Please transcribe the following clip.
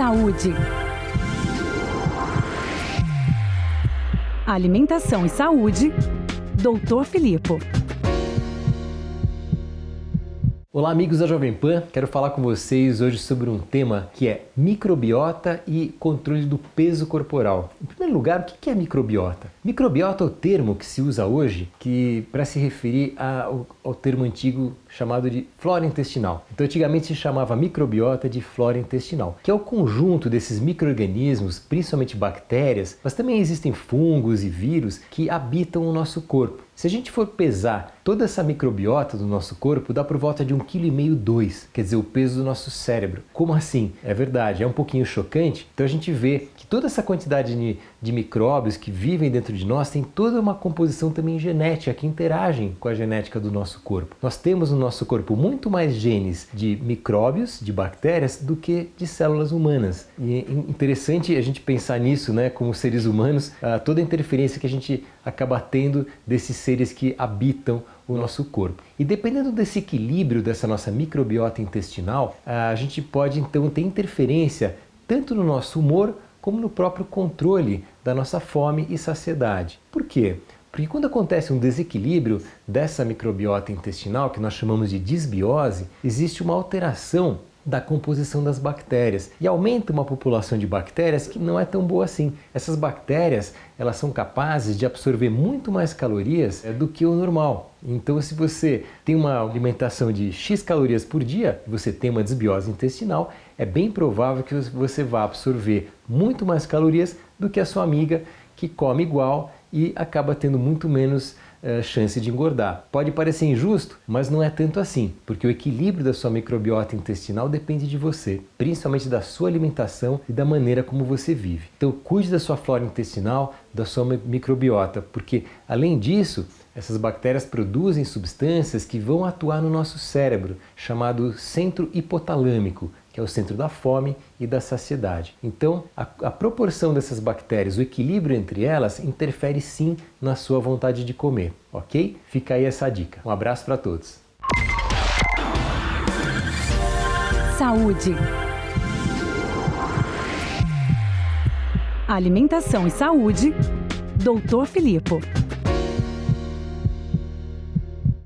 Saúde. Alimentação e saúde, Dr. Filippo. Olá, amigos da Jovem Pan, quero falar com vocês hoje sobre um tema que é microbiota e controle do peso corporal. Em primeiro lugar, o que é microbiota? Microbiota é o termo que se usa hoje para se referir ao termo antigo chamado de flora intestinal. Então, antigamente se chamava microbiota de flora intestinal, que é o conjunto desses micro-organismos, principalmente bactérias, mas também existem fungos e vírus que habitam o nosso corpo. Se a gente for pesar toda essa microbiota do nosso corpo, dá por volta de 1,5 kg, 2 kg, quer dizer, o peso do nosso cérebro. Como assim? É verdade, é um pouquinho chocante. Então a gente vê que toda essa quantidade de micróbios que vivem dentro de nós tem toda uma composição também genética que interagem com a genética do nosso corpo. Nós temos no nosso corpo muito mais genes de micróbios, de bactérias, do que de células humanas. E é interessante a gente pensar nisso, né, como seres humanos, toda a interferência que a gente acaba tendo desses seres que habitam o nosso corpo. E dependendo desse equilíbrio dessa nossa microbiota intestinal, a gente pode então ter interferência tanto no nosso humor como no próprio controle da nossa fome e saciedade. Por quê? Porque quando acontece um desequilíbrio dessa microbiota intestinal, que nós chamamos de disbiose, existe uma alteração da composição das bactérias e aumenta uma população de bactérias que não é tão boa assim. Essas bactérias, elas são capazes de absorver muito mais calorias do que o normal. Então, se você tem uma alimentação de X calorias por dia, você tem uma desbiose intestinal, é bem provável que você vá absorver muito mais calorias do que a sua amiga que come igual e acaba tendo muito menos chance de engordar. Pode parecer injusto, mas não é tanto assim, porque o equilíbrio da sua microbiota intestinal depende de você, principalmente da sua alimentação e da maneira como você vive. Então cuide da sua flora intestinal, da sua microbiota, porque além disso, essas bactérias produzem substâncias que vão atuar no nosso cérebro, chamado centro hipotalâmico, que é o centro da fome e da saciedade. Então, a proporção dessas bactérias, o equilíbrio entre elas, interfere sim na sua vontade de comer, ok? Fica aí essa dica. Um abraço para todos. Saúde. Alimentação e saúde, Dr. Filippo.